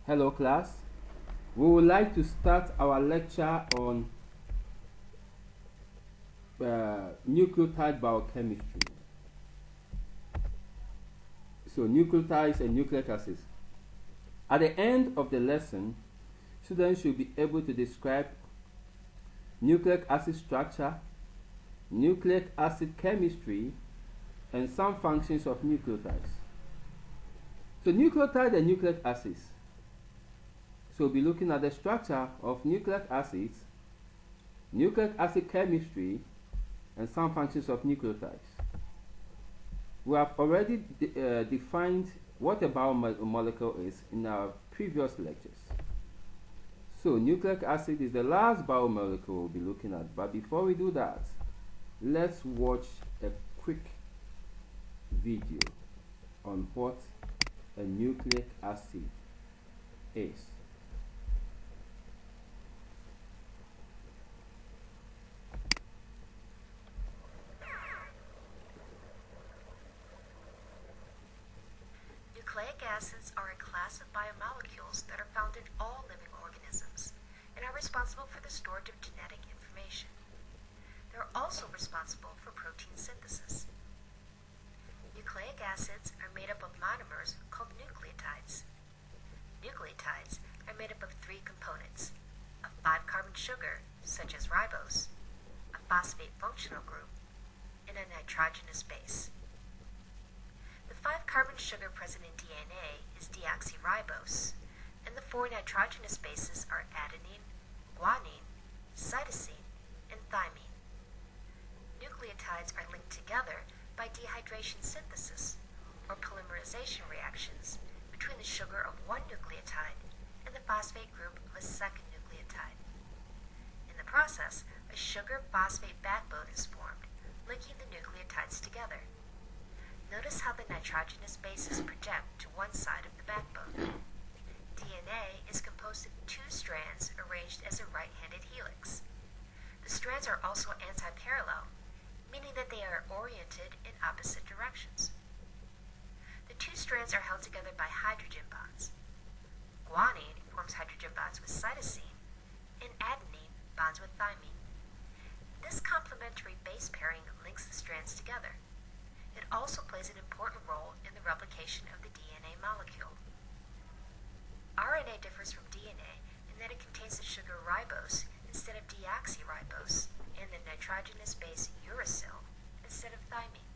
Hello class, we would like to start our lecture on nucleotide biochemistry. So nucleotides and nucleic acids. At the end of the lesson, students should be able to describe nucleic acid structure, nucleic acid chemistry, and some functions of nucleotides. So nucleotide and nucleic acids. So we'll be looking at the structure of nucleic acids, nucleic acid chemistry, and some functions of nucleotides. We have already defined what a biomolecule is in our previous lectures. So nucleic acid is the last biomolecule we'll be looking at. But before we do that, let's watch a quick video on what a nucleic acid is. Nucleic acids are a class of biomolecules that are found in all living organisms and are responsible for the storage of genetic information. They're also responsible for protein synthesis. Nucleic acids are made up of monomers called nucleotides. Nucleotides are made up of three components: a 5-carbon sugar, such as ribose, a phosphate functional group, and a nitrogenous base. The 5-carbon sugar present in DNA is deoxyribose, and the 4 nitrogenous bases are adenine, guanine, cytosine, and thymine. Nucleotides are linked together by dehydration synthesis, or polymerization reactions, between the sugar of one nucleotide and the phosphate group of a second nucleotide. In the process, a sugar-phosphate backbone is formed, linking the nucleotides together. Notice how the nitrogenous bases project to one side of the backbone. DNA is composed of 2 strands arranged as a right-handed helix. The strands are also antiparallel, meaning that they are oriented in opposite directions. The 2 strands are held together by hydrogen bonds. Guanine forms hydrogen bonds with cytosine, and adenine bonds with thymine. This complementary base pairing links the strands together. It also plays an important role in the replication of the DNA molecule. RNA differs from DNA in that it contains the sugar ribose instead of deoxyribose and the nitrogenous base uracil instead of thymine.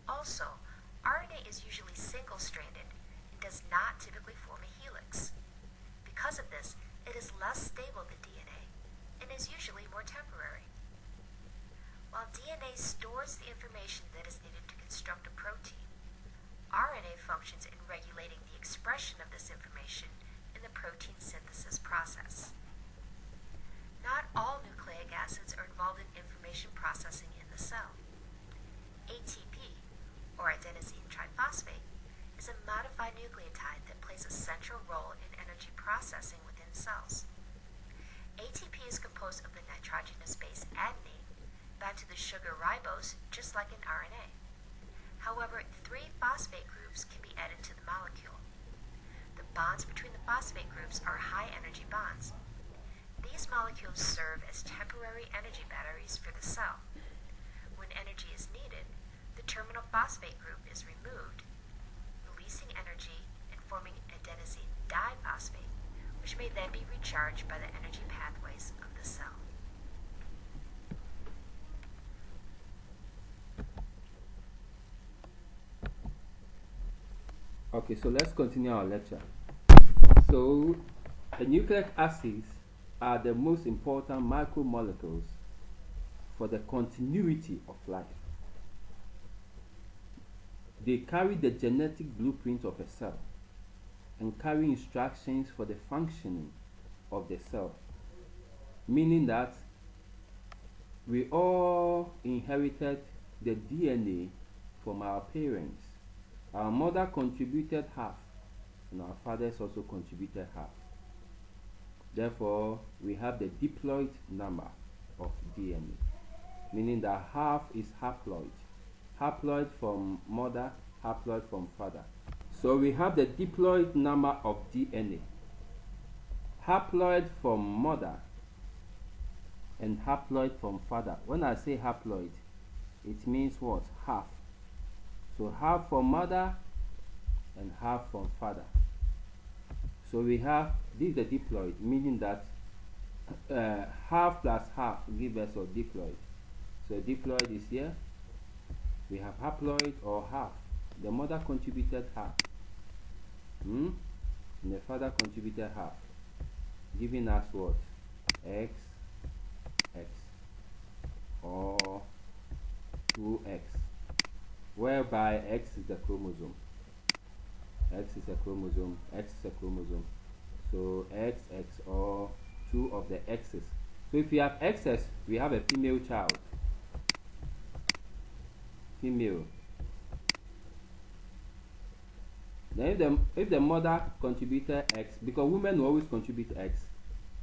Also, RNA is usually single-stranded and does not typically form a helix. Because of this, it is less stable than DNA and is usually more temporary. While DNA stores the information that is needed to construct a protein, RNA functions in regulating the expression of this information in the protein synthesis process. Not all nucleic acids are involved in information processing in the cell. ATP, or adenosine triphosphate, is a modified nucleotide that plays a central role in energy processing within cells. ATP is composed of the nitrogenous base adenine bound to the sugar ribose, just like in RNA. However, 3 phosphate groups can be added to the molecule. The bonds between the phosphate groups are high-energy bonds. These molecules serve as temporary energy batteries for the cell. When energy is needed, the terminal phosphate group is removed, releasing energy and forming adenosine diphosphate, which may then be recharged by the energy pathways of the cell. Okay, so let's continue our lecture. So, the nucleic acids are the most important macromolecules for the continuity of life. They carry the genetic blueprint of a cell and carry instructions for the functioning of the cell, meaning that we all inherited the DNA from our parents. Our mother contributed half, and our fathers also contributed half. Therefore, we have the diploid number of DNA, meaning that half is haploid. Haploid from mother, haploid from father. So we have the diploid number of DNA. haploid from mother and haploid from father. When I say haploid, it means what? Half. So half from mother and half from father. So we have, this is the diploid, meaning that half plus half gives us a diploid. So diploid is here. We have haploid or half. The mother contributed half. And the father contributed half, giving us what? X, X, or 2X, whereby X is the chromosome. X is a chromosome, X is a chromosome. So X, X, or 2 of the X's. So if we have X's, we have a female child. Female. Then if the mother contributed X, because women will always contribute X,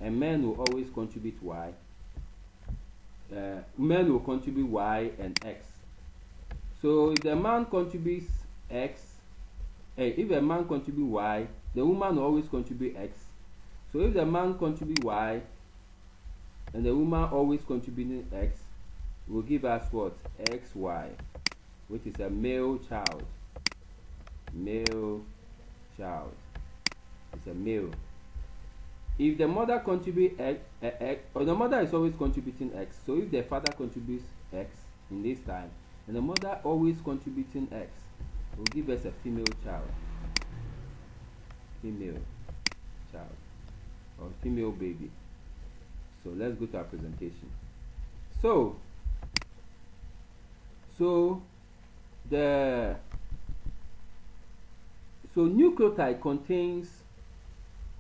and men will always contribute Y. Men will contribute Y and X. So if the man contributes X, if a man contributes Y, the woman will always contribute X. So if the man contributes Y, and the woman always contributing X, will give us what? XY, which is a male child. Male child. It's a male. If the mother contributes X, or the mother is always contributing X, so if the father contributes X in this time, and the mother always contributing X, will give us a female child. Female child. Or female baby. So let's go to our presentation. So nucleotide contains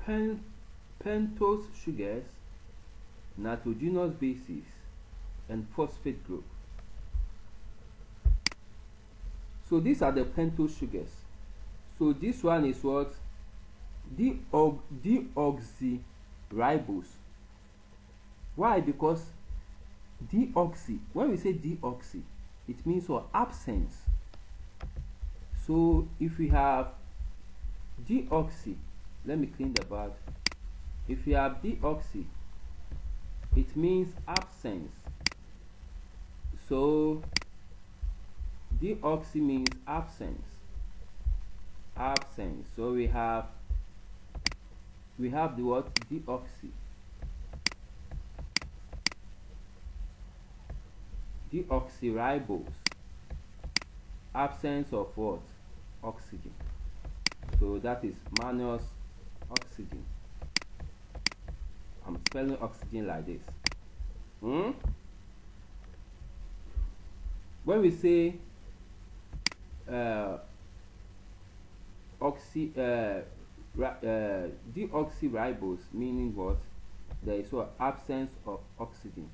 pentose sugars, nitrogenous bases, and phosphate group. So these are the pentose sugars. So this one is what? Deoxyribose. Why? Because deoxy, when we say deoxy, it means for absence. So if we have deoxy, let me clean the bag. If we have deoxy, it means absence. So deoxy means absence. Absence. So we have the word deoxy. Deoxyribose. Absence of what? Oxygen. So that is minus oxygen. I'm spelling oxygen like this. When we say deoxyribose, meaning what? There is an absence of oxygen.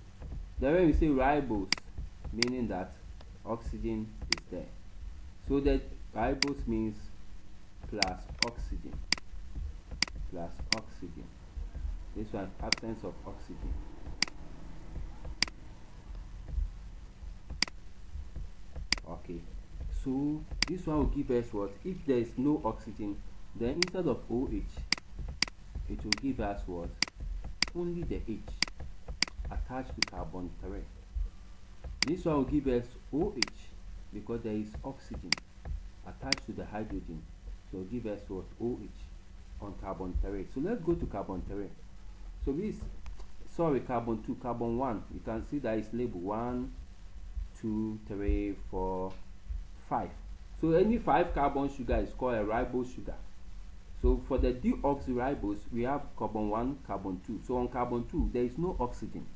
Then when we say ribose, meaning that oxygen is there. So that ribose means plus oxygen. Plus oxygen. This one, absence of oxygen. Okay. So this one will give us what? If there is no oxygen, then instead of OH, it will give us what? Only the H attached to carbon 3. This one will give us OH because there is oxygen attached to the hydrogen. So give us what? OH on carbon 3. So let's go to carbon 3. So this, carbon 2, carbon 1. You can see that it's labeled 1, 2, 3, 4, 5. So any 5 carbon sugar is called a ribose sugar. So for the deoxyribose, we have carbon 1, carbon 2. So on carbon 2, there is no oxygen.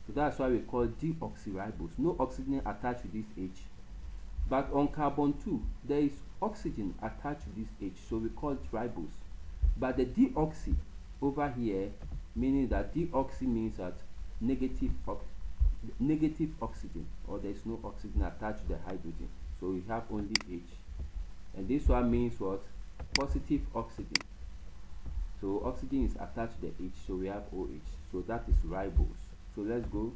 So that's why we call deoxyribose. No oxygen attached to this H. But on carbon 2, there is oxygen attached to this H. So we call it ribose. But the deoxy over here, meaning that deoxy means that negative oxygen, or there is no oxygen attached to the hydrogen. So we have only H. And this one means what? Positive oxygen. So oxygen is attached to the H, so we have OH. So that is ribose. So let's go.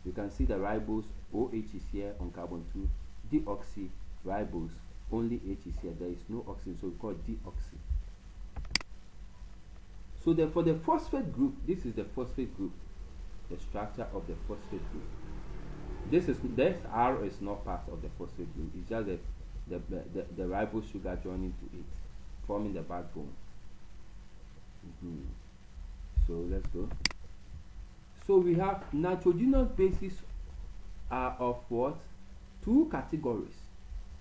You can see the ribose, OH is here on carbon 2. Deoxyribose, only H is here. There is no oxygen, so we call it deoxy. So for the phosphate group, this is the phosphate group, the structure of the phosphate group. This R is not part of the phosphate group. It's just the ribose sugar joining to it, forming the backbone. So let's go. So we have nitrogenous bases are of what? Two categories.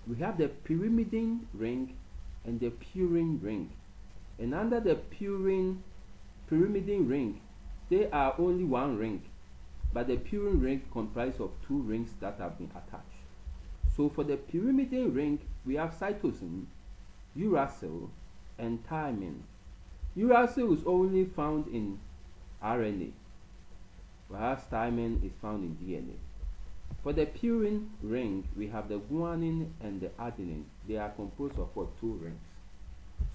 We have the pyrimidine ring and the purine ring. And under the pyrimidine ring, they are only one ring, but the purine ring comprises of two rings that have been attached. So for the pyrimidine ring, we have cytosine, uracil, and thymine. Uracil is only found in RNA, whereas thymine is found in DNA. For the purine ring, we have the guanine and the adenine. They are composed of what? Two rings.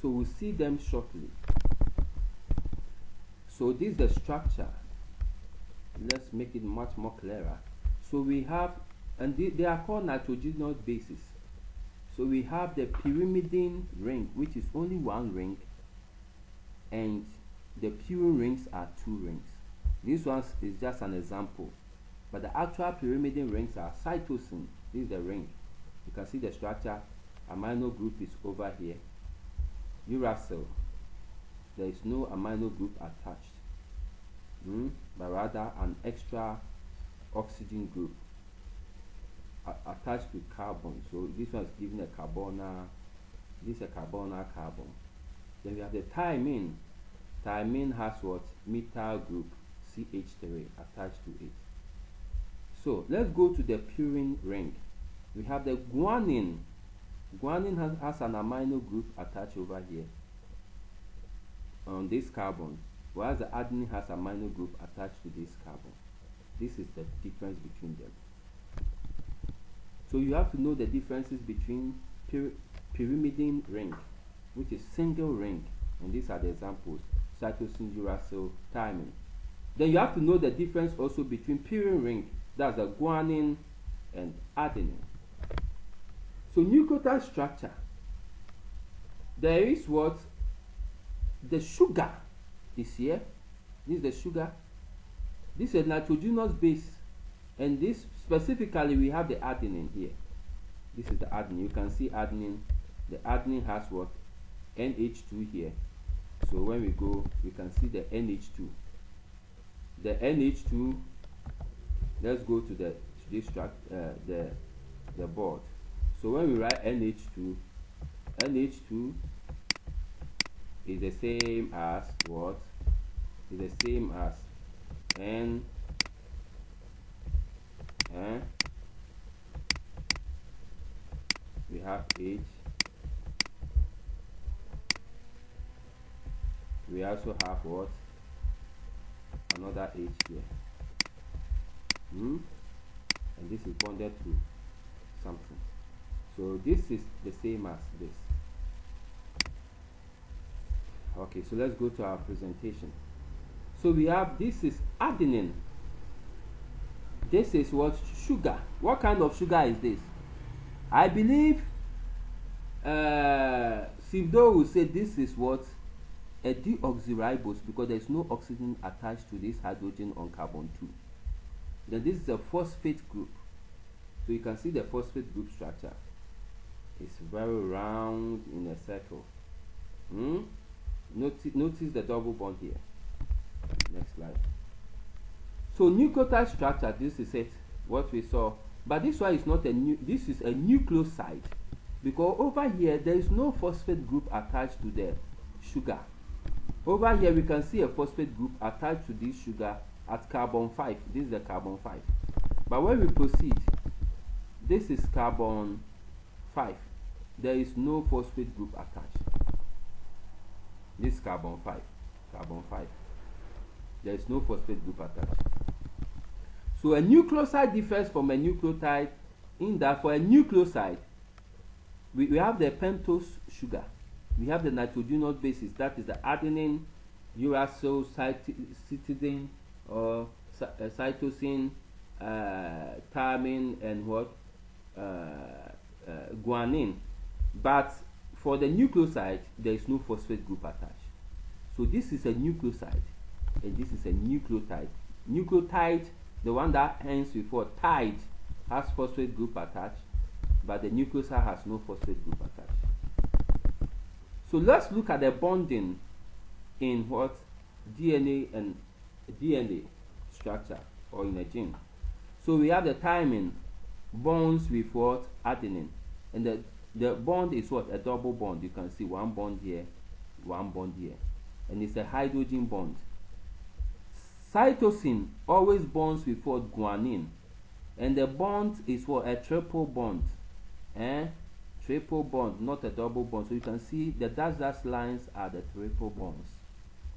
So we'll see them shortly. So this is the structure. Let's make it much more clearer. So we have, and they are called nitrogenous bases. So we have the pyrimidine ring, which is only one ring, and the purine rings are two rings. This one is just an example, but the actual pyrimidine rings are cytosine. This is the ring. You can see the structure. Amino group is over here. Uracil, there is no amino group attached, but rather an extra oxygen group attached to carbon. So this one is given a carbonyl. This is a carbonyl carbon. Then we have the thymine. Thymine has what? Methyl group CH3 attached to it. So let's go to the purine ring. We have the guanine. Guanine has an amino group attached over here on this carbon, whereas the adenine has an amino group attached to this carbon. This is the difference between them. So you have to know the differences between pyrimidine ring, which is single ring, and these are the examples: cytosine, uracil, thymine. Then you have to know the difference also between purine ring, that's the guanine, and adenine. So nucleotide structure, there is what? The sugar is here. This is the sugar. This is a nitrogenous base, and this specifically we have the adenine here. This is the adenine. You can see adenine. The adenine has what? NH2 here. So when we go, we can see the NH2. The NH2. Let's go to the board. So when we write NH2, NH2 is the same as what? Is the same as N, we have H, we also have what? Another H here. And this is bonded to something. So this is the same as this. Okay, so let's go to our presentation. So we have, this is adenine. This is what? Sugar. What kind of sugar is this? I believe Sibdo will say this is what? A deoxyribose, because there is no oxygen attached to this hydrogen on carbon 2. Then this is a phosphate group. So you can see the phosphate group structure. It's very round in a circle. Notice the double bond here. Next slide. So nucleotide structure, this is it, what we saw. But this one is not this is a nucleoside, because over here there is no phosphate group attached to the sugar. Over here we can see a phosphate group attached to this sugar at carbon 5. This is the carbon 5. But when we proceed, this is carbon 5. There is no phosphate group attached. This carbon 5. Carbon 5. There is no phosphate group attached. So a nucleoside differs from a nucleotide in that for a nucleoside, we have the pentose sugar. We have the nitrogenous bases, that is the adenine, uracil, cytosine, or cytosine, thymine, and what? Guanine. But for the nucleoside, there is no phosphate group attached. So this is a nucleoside, and this is a nucleotide. Nucleotide, the one that ends with what? Tide, has phosphate group attached, but the nucleoside has no phosphate group attached. So let's look at the bonding in what? DNA and DNA structure, or in a gene. So we have the thymine bonds with what? Adenine, and the bond is what? A double bond. You can see one bond here, one bond here, and it's a hydrogen bond. Cytosine always bonds with what? Guanine, and the bond is what? A triple bond. Triple bond, not a double bond. So you can see the dashed lines are the triple bonds,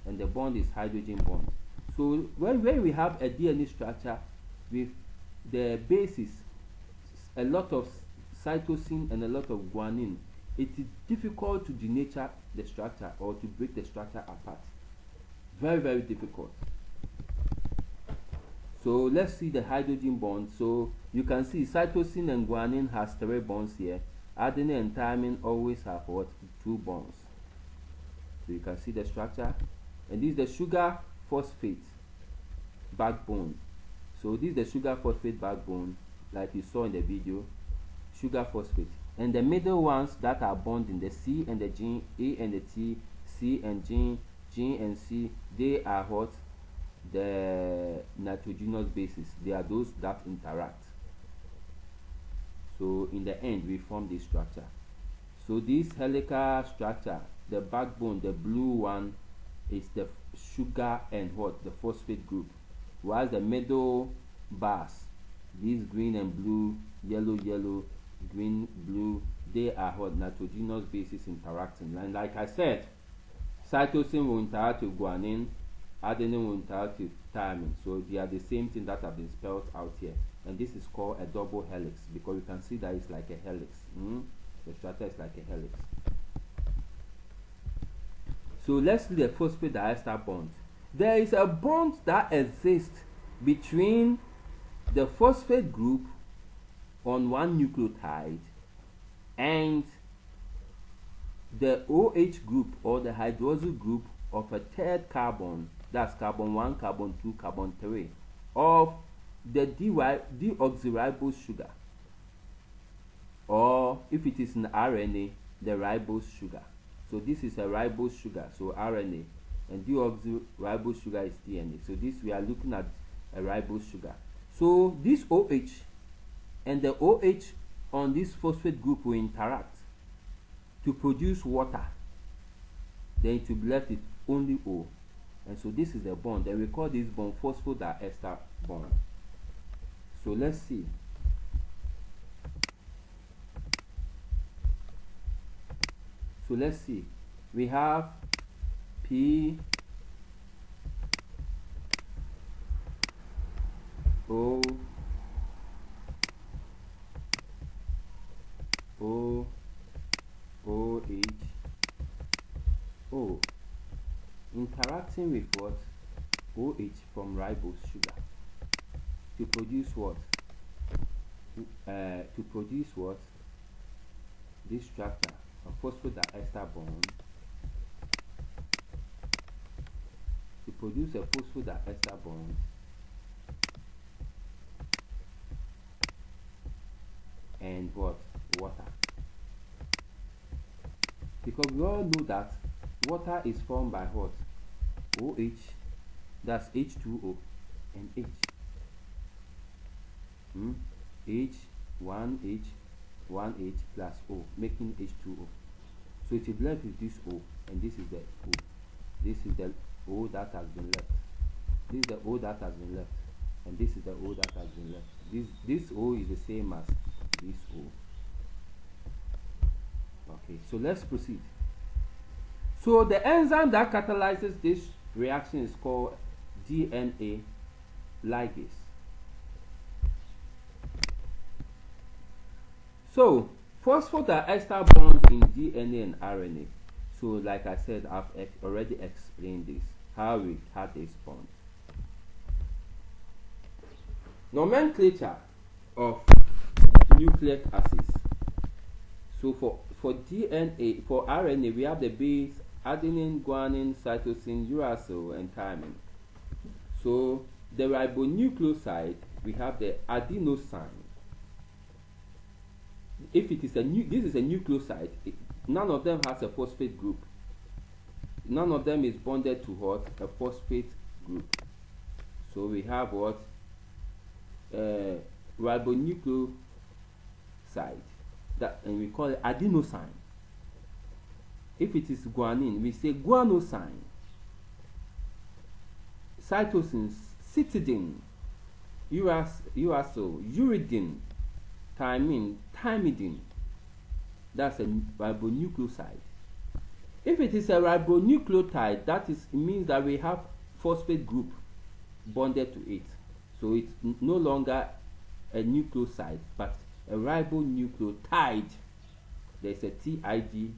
and the bond is hydrogen bond. So when we have a DNA structure with the basis, a lot of cytosine and a lot of guanine, it is difficult to denature the structure or to break the structure apart. Very, very difficult. So let's see the hydrogen bond. So you can see cytosine and guanine has 3 bonds here. Adenine and thymine always have what? 2 bonds. So you can see the structure, and this is the sugar phosphate backbone. So this is the sugar phosphate backbone, like you saw in the video, sugar phosphate. And the middle ones that are bonding, the C and the G, A and the T, C and G, G and C, they are what? The nitrogenous bases. They are those that interact. So in the end, we form this structure. So this helical structure, the backbone, the blue one, is the sugar and what? The phosphate group. Whilst the middle bars, these green and blue, yellow, yellow, green, blue, they are what? Nitrogenous bases interacting. And like I said, cytosine will interact with guanine, adenine will interact with thymine. So they are the same thing that have been spelled out here. And this is called a double helix, because you can see that it's like a helix. The structure is like a helix. So let's see the phosphate diester bond. There is a bond that exists between the phosphate group on one nucleotide and the OH group, or the hydroxyl group of a third carbon, that's carbon 1, carbon 2, carbon 3, of the deoxyribose sugar, or if it is an RNA, the ribose sugar. So this is a ribose sugar, so RNA, and deoxyribose sugar is DNA. So this, we are looking at a ribose sugar. So this OH and the OH on this phosphate group will interact to produce water. Then it will be left with only O. And so this is the bond, and we call this bond phosphodiester bond. So let's see. So let's see. We have P O O O H O interacting with what? OH from ribose sugar to produce what? To produce what? This structure, a phosphodiester bond. To produce a phosphodiester bond and what? Water. Because we all know that water is formed by what? OH, that's H2O, and H. H1H, 1H plus O, making H2O. So it is left with this O, and this is the O. This is the O that has been left. This is the O that has been left, and this is the O that has been left. This O is the same as this O. Okay, so let's proceed. So the enzyme that catalyzes this reaction is called DNA ligase. So phosphodiester bond in DNA and RNA. So like I said, I've already explained this, how we had this bond. Nomenclature of nucleic acids. So for DNA, for RNA, we have the base adenine, guanine, cytosine, uracil, and thymine. So the ribonucleoside, we have the adenosine. If it is this is a nucleoside, none of them has a phosphate group. None of them is bonded to what? A phosphate group. So we have what? Ribonucleoside. That, and we call it adenosine. If it is guanine, we say guanosine. Cytosine, cytidine. Uracil, uridine. Thymine, thymidine. That's a ribonucleoside. If it is a ribonucleotide, that is, it means that we have phosphate group bonded to it. So it's no longer a nucleoside, but a ribonucleotide. There's a TIG.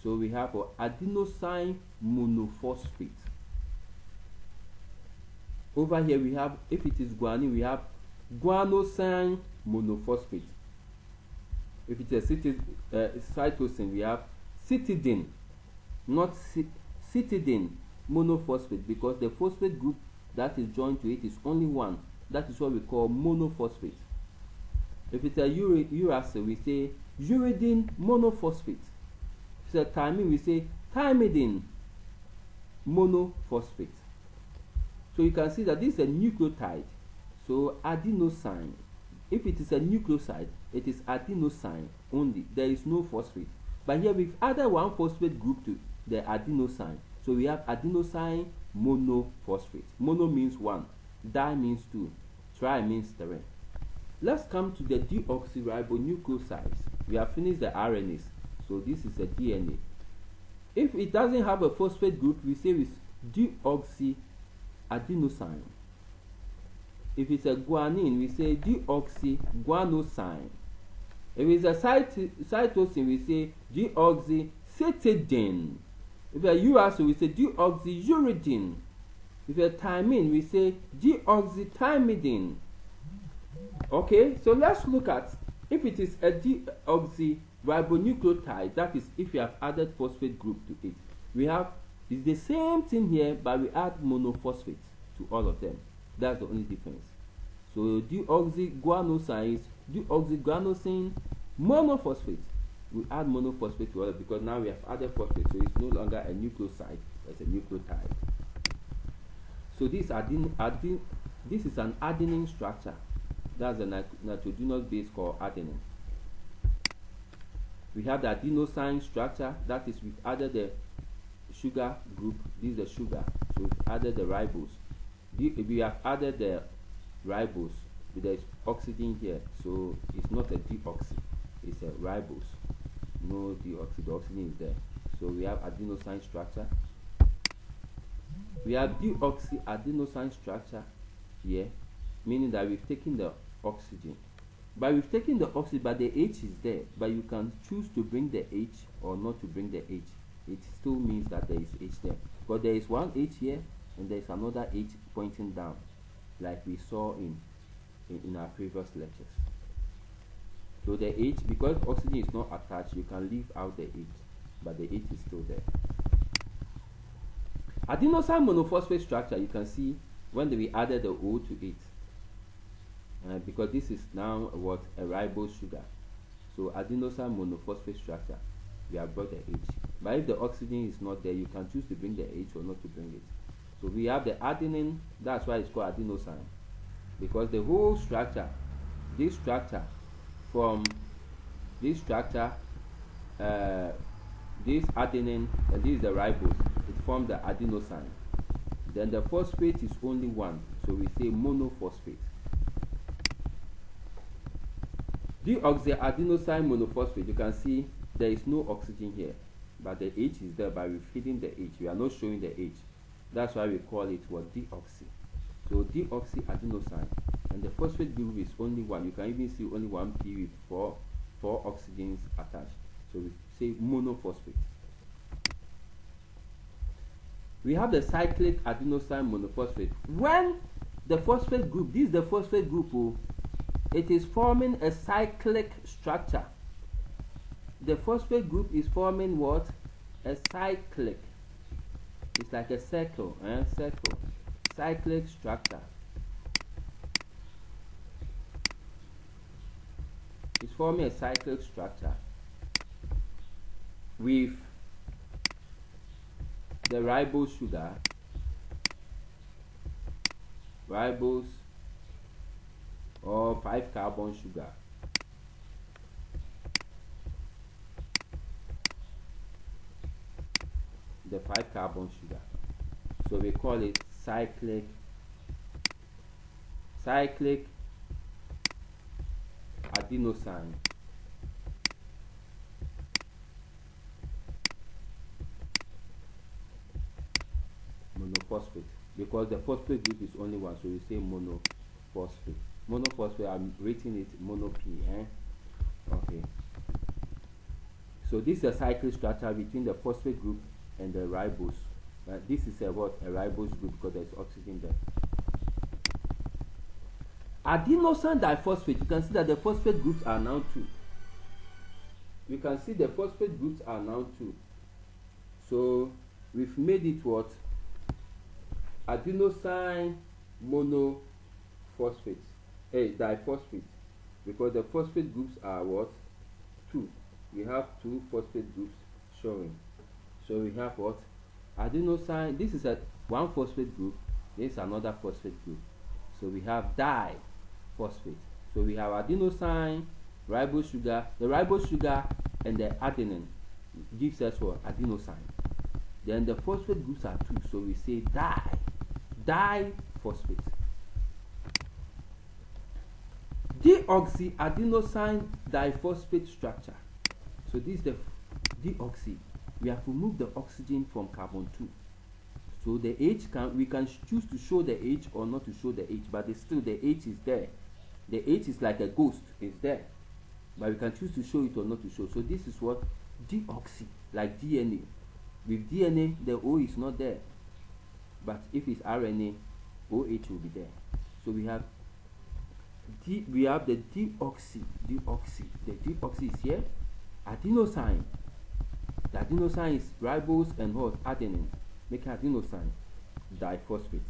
So we have adenosine monophosphate. Over here we have, if it is guanine, we have guanosine monophosphate. If it is cytosine, we have cytidine, not cytidine monophosphate, because the phosphate group that is joined to it is only one. That is what we call monophosphate. If it's a uracil, we say uridine monophosphate. If it's a thymine, we say thymidine monophosphate. So you can see that this is a nucleotide. So adenosine. If it is a nucleoside, it is adenosine only. There is no phosphate. But here we've added one phosphate group to the adenosine. So we have adenosine monophosphate. Mono means one. Di means two. Tri means three. Let's come to the deoxyribonucleosides. We have finished the RNAs. So this is a DNA. If it doesn't have a phosphate group, we say it's deoxyadenosine. If it's a guanine, we say deoxyguanosine. If it's a cytosine, we say deoxycytidine. If it's a uracil, we say deoxyuridine. If it's a thymine, we say deoxythymidine. Okay, so let's look at if it is a deoxyribonucleotide, that is if you have added phosphate group to it. We have, it's the same thing here, but we add monophosphate to all of them. That's the only difference. So deoxyguanosine is deoxyguanosine monophosphate. We add monophosphate to all because now we have added phosphate, so it's no longer a nucleoside, it's a nucleotide. So this is an adenine structure. That's a nitrogenous base called adenine. We have the adenosine structure, that is we've added the sugar group. This is the sugar, so we've added the ribose. We have added the ribose, but there is oxygen here, so it's not a deoxy, it's a ribose. No deoxy, the oxygen is there. So we have adenosine structure. We have deoxyadenosine structure here, meaning that we've taken the oxygen. But we've taken the oxygen, but the H is there. But you can choose to bring the H or not to bring the H. It still means that there is H there. But there is one H here, and there is another H pointing down, like we saw in our previous lectures. So the H, because oxygen is not attached, you can leave out the H, but the H is still there. Adenosine monophosphate structure, you can see when we added the O to it, because this is now what a ribose sugar. So adenosine monophosphate structure, we have brought the H. But if the oxygen is not there, you can choose to bring the H or not to bring it. So we have the adenine, that's why it's called adenosine, because the whole structure, this structure, from this structure, this adenine, and this is the ribose, it forms the adenosine. Then the phosphate is only one, so we say monophosphate. Deoxyadenosine monophosphate, you can see there is no oxygen here, but the H is there, but we've hidden the H. We are not showing the H. That's why we call it what? Deoxy. So deoxyadenosine, and the phosphate group is only one. You can even see only one P with four oxygens attached. So we say monophosphate. We have the cyclic adenosine monophosphate. When the phosphate group, this is the phosphate group, it is forming a cyclic structure. The phosphate group is forming what? a cyclic. It's like a circle, circle. Cyclic structure. It's forming a cyclic structure with the ribose sugar, ribose or 5-carbon sugar. The 5-carbon sugar. So we call it cyclic adenosine. Monophosphate, because the phosphate group is only one, so we say monophosphate. Monophosphate, I'm writing it mono P. Okay. So this is a cyclic structure between the phosphate group and the ribose. This is a what? A ribose group, because there's oxygen there. Adenosine diphosphate, you can see that the phosphate groups are now 2. You can see the phosphate groups are now 2. So we've made it what? Adenosine monophosphate, diphosphate, because the phosphate groups are what? 2. We have 2 phosphate groups showing. So we have what? Adenosine. This is one phosphate group. This is another phosphate group. So we have diphosphate. So we have adenosine, ribose sugar. The ribose sugar and the adenine gives us what? Adenosine. Then the phosphate groups are 2. So we say diphosphate. Deoxyadenosine diphosphate structure. So this is the deoxy. We have to remove the oxygen from carbon 2. So the H we can choose to show the H or not to show the H, but still the H is there. The H is like a ghost, it's there. But we can choose to show it or not to show. So this is what? Deoxy, like DNA. With DNA, the O is not there. But if it's RNA, OH will be there. So we have the deoxy. The deoxy is here. Adenosine. The adenosine is ribose and what? Adenine. Make adenosine diphosphate.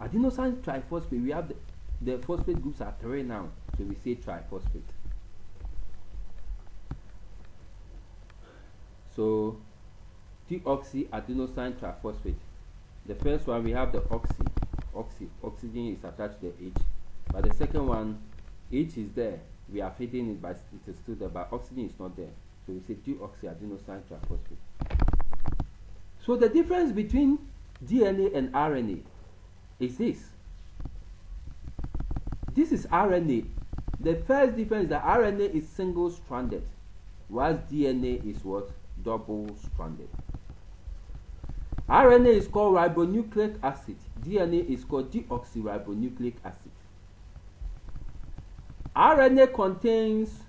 Adenosine triphosphate. We have the phosphate groups are 3 now, so we say triphosphate. So deoxyadenosine triphosphate. The first one, we have the oxygen is attached to the H, but the second one, H is there. We have hidden it, but it is still there, but oxygen is not there. So we say deoxyadenosine triphosphate. So the difference between DNA and RNA is this. This is RNA. The first difference is that RNA is single-stranded, whilst DNA is what? Double-stranded. RNA is called ribonucleic acid. DNA is called deoxyribonucleic acid. RNA contains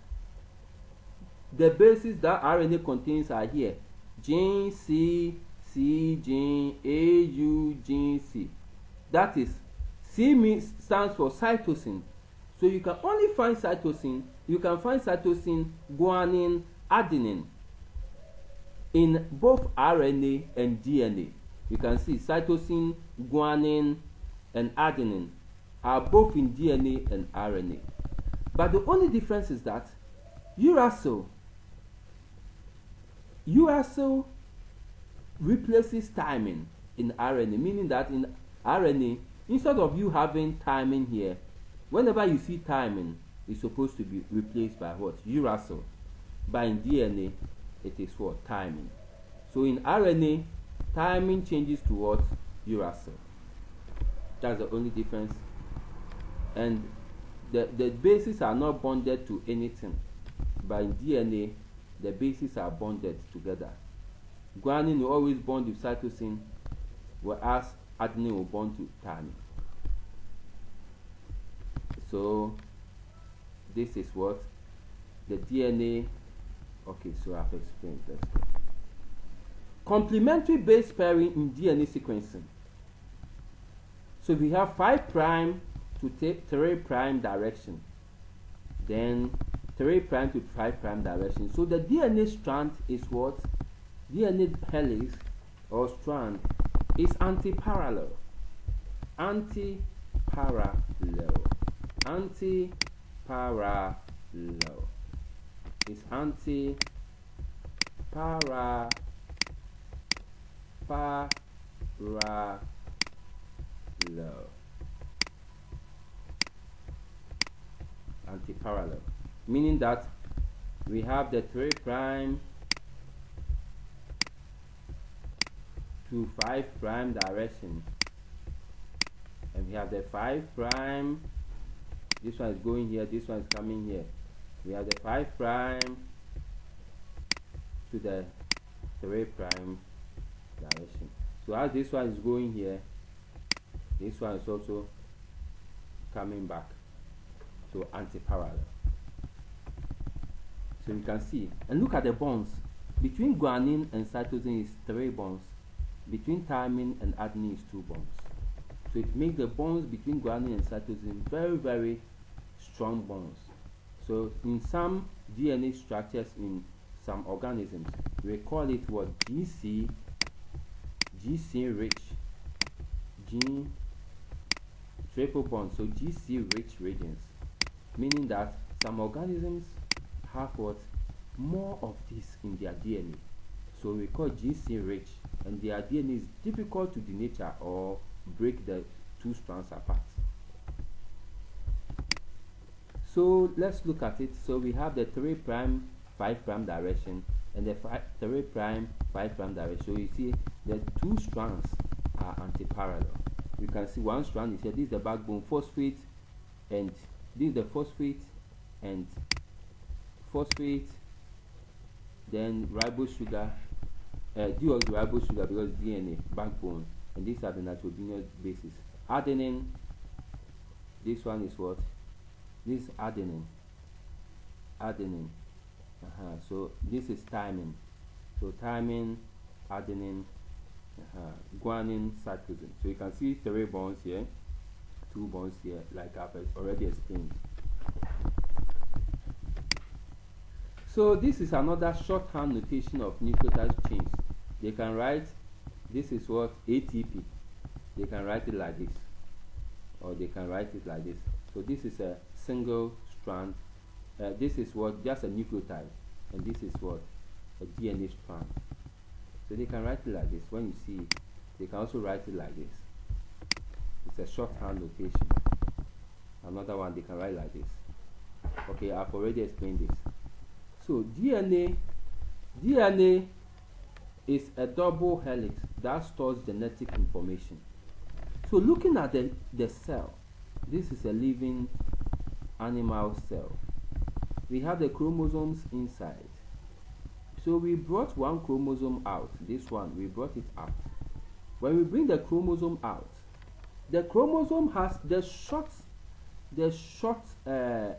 the bases that RNA contains are here. Gene C, C gene, A, U, gene C. That is, C stands for cytosine. So you can only find cytosine. You can find cytosine, guanine, adenine in both RNA and DNA. You can see cytosine, guanine, and adenine are both in DNA and RNA. But the only difference is that uracil replaces thymine in RNA, meaning that in RNA, instead of you having thymine here, whenever you see thymine, it's supposed to be replaced by what? Uracil. But in DNA, it is what? Thymine. So in RNA, thymine changes to what? Uracil. That's the only difference. And the bases are not bonded to anything. But in DNA, the bases are bonded together. Guanine will always bond with cytosine, whereas adenine will bond to thymine. So this is what the DNA. Okay, so I've explained. Let's go. Complementary base pairing in DNA sequencing. So we have 5' to 3' direction. Then 3' to 5' direction. So the DNA strand is what? DNA helix or strand is anti-parallel. Anti-parallel. Anti-parallel. It's anti-parallel. Anti-parallel, meaning that we have the 3' to 5' direction, and we have the 5'. This one is going here, this one is coming here. We have the 5' to the 3' direction. So as this one is going here, this one is also coming back. So anti-parallel. So you can see, and look at the bonds between guanine and cytosine is 3 bonds, between thymine and adenine is 2 bonds. So it makes the bonds between guanine and cytosine very, very strong bonds. So in some DNA structures in some organisms, we call it what? GC rich, G triple bond. So GC rich regions, meaning that some organisms have what? More of this in their DNA. So we call GC rich, and their DNA is difficult to denature or break the 2 strands apart. So let's look at it. So we have the 3' 5' direction and the 3' 5' direction. So you see the 2 strands are anti-parallel. You can see one strand is here. This is the backbone, phosphate, and this is the phosphate and phosphate, then ribose sugar, deoxyribose sugar because DNA, backbone, and these are the nitrogenous bases. Adenine, this one is what? This is adenine. So this is thymine. So thymine, adenine, guanine, cytosine. So you can see 3 bonds here, 2 bonds here, like I've already explained. So this is another shorthand notation of nucleotide chains. They can write, this is what? ATP. They can write it like this, or they can write it like this. So this is a single strand. This is what? Just a nucleotide, and this is what? A DNA strand. So they can write it like this. When you see it, they can also write it like this. It's a shorthand notation. Another one they can write like this. Okay, I've already explained this. So DNA is a double helix that stores genetic information. So looking at the cell, this is a living animal cell. We have the chromosomes inside. So we brought one chromosome out. This one, we brought it out. When we bring the chromosome out, the chromosome has the short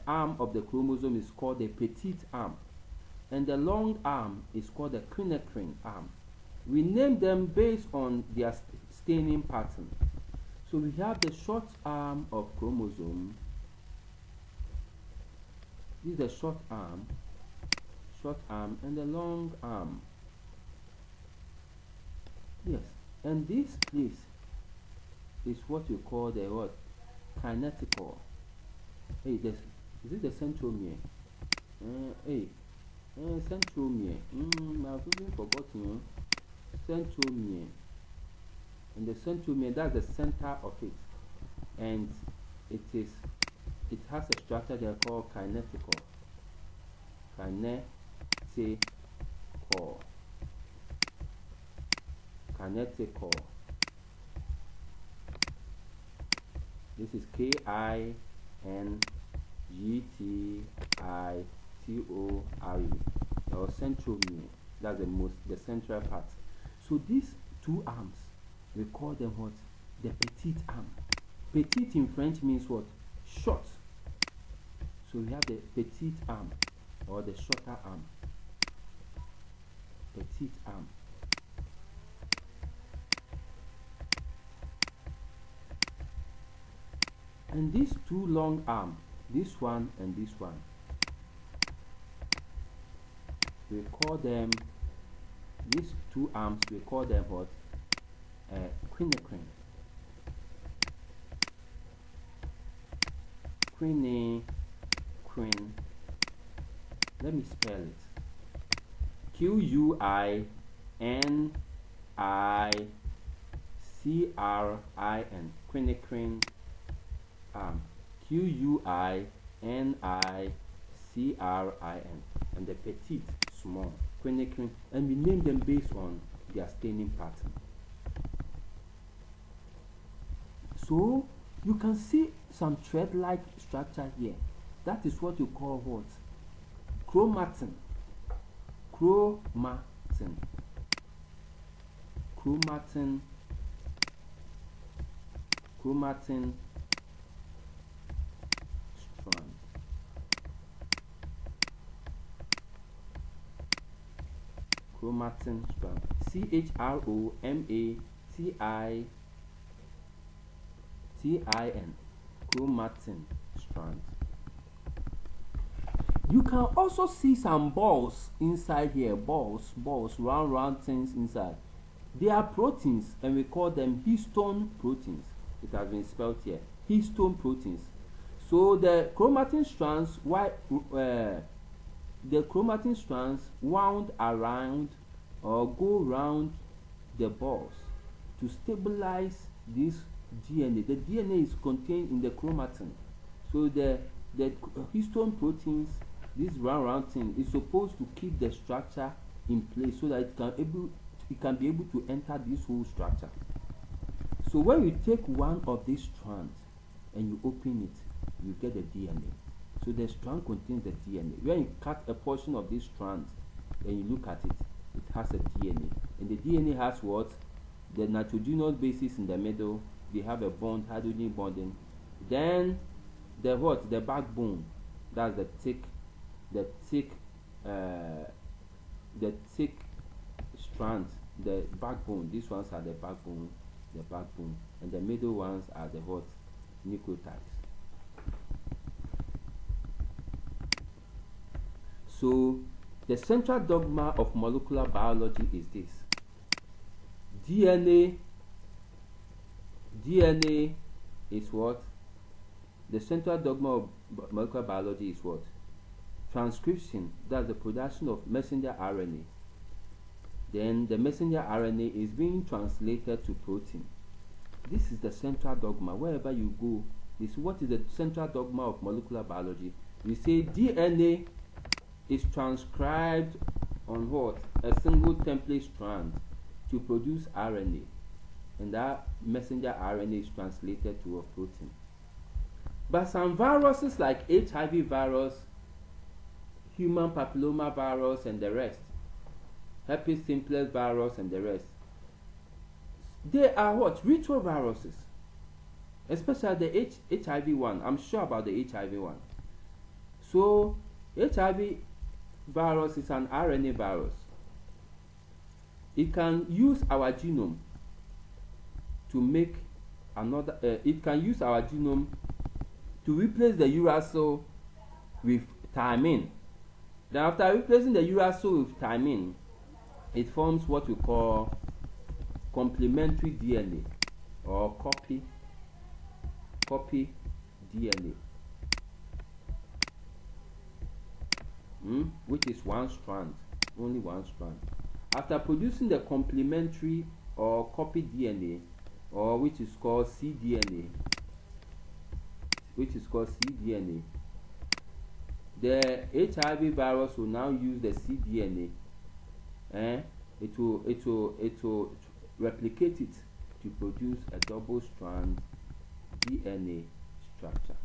arm of the chromosome is called the petite arm, and the long arm is called the quinacrine arm. We name them based on their staining pattern. So we have the short arm of chromosome. This is the short arm, and the long arm. Yes, and this place is what we call the what? Kinetical. Hey, is it the centromere? Centromere. I've even forgotten. Centromere. And the centromere, that's the center of it, and it has a structure they called kinetical. Kinetical. This is KINGTICORE, or centromere. That's the central part. So these 2 arms, we call them what? The petite arm. Petite in French means what? Short. So we have the petite arm, or the shorter arm. Petite arm. And these 2 long arms, this one and this one, we call them, these two arms, we call them what? Quinacrine. Quinacrine. Let me spell it. Quinicrin. Quinacrine. Quinicrin. And the petite, small. Quinacrine. And we name them based on their staining pattern. So you can see some thread-like structure here. That is what you call what? Chromatin. Chromatin. Chromatin. Chromatin strand. Chromatin strand. CHROMATIN. Chromatin strand. You can also see some balls inside here. Balls, round things inside. They are proteins, and we call them histone proteins. It has been spelled here. Histone proteins. So the chromatin strands, wound around or go around the balls to stabilize this DNA. The DNA is contained in the chromatin. So the histone proteins, this round thing, is supposed to keep the structure in place so that it can be able to enter this whole structure. So when you take one of these strands and you open it, you get the DNA. So the strand contains the DNA. When you cut a portion of this strand and you look at it, it has a DNA. And the DNA has what? The nitrogenous bases in the middle. They have a bond, hydrogen bonding. Then the what? The backbone. That's the thick strands. The backbone. These ones are the backbone. And the middle ones are the what? Nucleotides. So the central dogma of molecular biology is this: DNA is what? The central dogma of molecular biology is what? Transcription, that's the production of messenger RNA. Then the messenger RNA is being translated to protein. This is the central dogma. Wherever you go, this is what is the central dogma of molecular biology. We say DNA is transcribed on what? A single template strand to produce RNA. And that messenger RNA is translated to a protein. But some viruses like HIV virus, human papilloma virus, and the rest, herpes simplex virus, and the rest, they are what? Retroviruses. Especially the HIV one. I'm sure about the HIV one. So HIV virus is an RNA virus. It can use our genome to make another. It can use our genome to replace the uracil with thymine. Then after replacing the uracil with thymine, it forms what we call complementary DNA or copy DNA, which is one strand, only one strand. After producing the complementary or copy DNA, or which is called cDNA, the HIV virus will now use the cDNA. It will replicate it to produce a double strand DNA structure.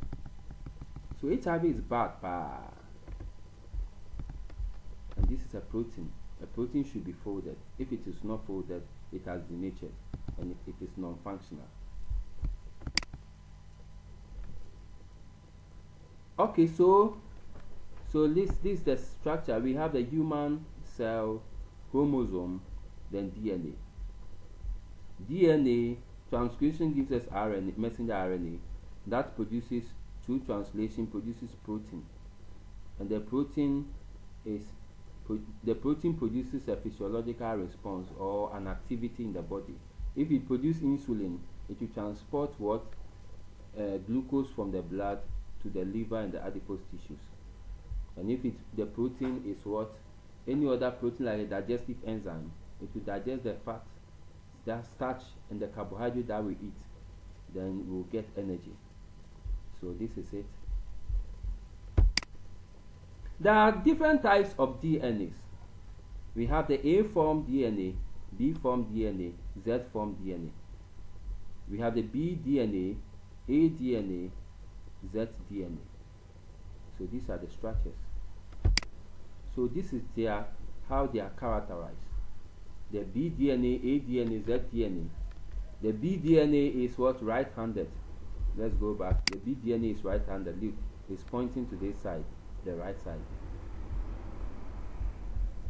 So HIV is bad, and this is a protein. A protein should be folded. If it is not folded, it has denatured and it is non-functional. Okay, so this is the structure. We have the human cell, chromosome, then DNA. DNA transcription gives us RNA, messenger RNA, that produces, through translation, produces protein, and the protein is the protein produces a physiological response or an activity in the body. If it produces insulin, it will transport what glucose from the blood to the liver and the adipose tissues. And if the protein is what any other protein like a digestive enzyme, it will digest the fat, the starch, and the carbohydrate that we eat. Then we'll get energy. So this is it. There are different types of DNAs. We have the A form DNA, B form DNA, Z form DNA. We have the B DNA, A DNA, Z DNA. So these are the structures. So this is how they are characterized. The B DNA, A DNA, Z DNA. The B DNA is what? Right-handed. Let's go back. The B DNA is right-handed. Look, it's pointing to this side, the right side.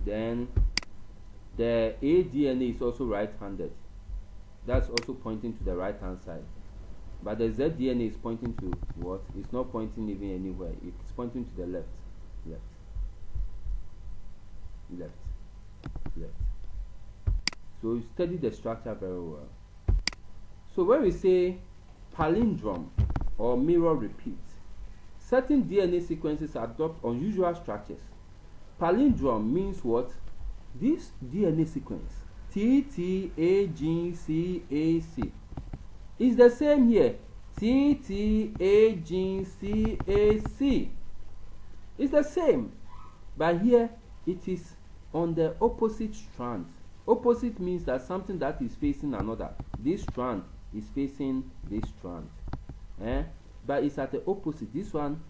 Then the A DNA is also right-handed. That's also pointing to the right-hand side. But the Z DNA is pointing to what? It's not pointing even anywhere. It's pointing to the left. Left. Left. Left. So you study the structure very well. So when we say palindrome or mirror repeat, certain DNA sequences adopt unusual structures. Palindrome means what? This DNA sequence, TTAGCAC, is the same here. TTAGCAC. It's the same. But here it is on the opposite strand. Opposite means that something that is facing another. This strand is facing this strand. But it's at the opposite. This one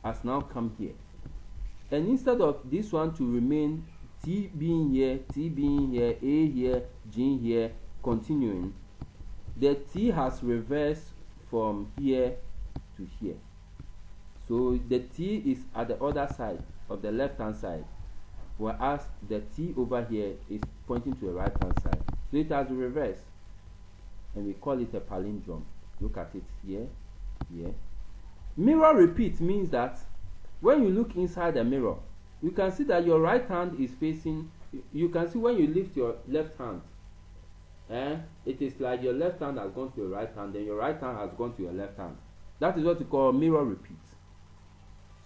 has now come here. And instead of this one to remain T being here, T being here, A here, G here, continuing, the T has reversed from here to here. So the T is at the other side of the left hand side, whereas the T over here is pointing to the right hand side. So it has reversed, and we call it a palindrome. Look at it here, here. Mirror repeat means that when you look inside the mirror, you can see that your right hand is facing, you can see when you lift your left hand, it is like your left hand has gone to your right hand, then your right hand has gone to your left hand. That is what we call mirror repeat.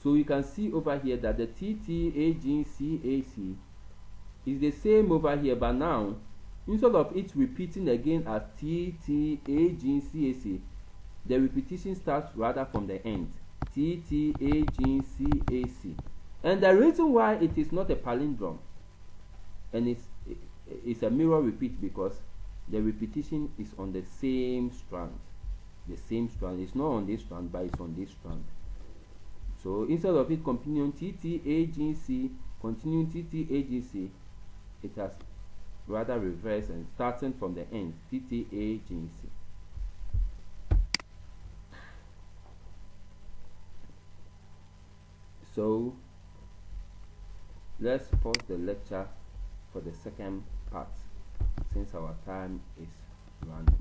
So you can see over here that the TTAGCAC is the same over here, but now instead of it repeating again as TTAGCAC, the repetition starts rather from the end. TTAGCAC. And the reason why it is not a palindrome and it's a mirror repeat, because the repetition is on the same strand. The same strand. It's not on this strand, but it's on this strand. So instead of it continuing TTAGC, continuing TTAGC, it has rather reversed and starting from the end, TTAGC. So let's pause the lecture for the second part, since our time is running.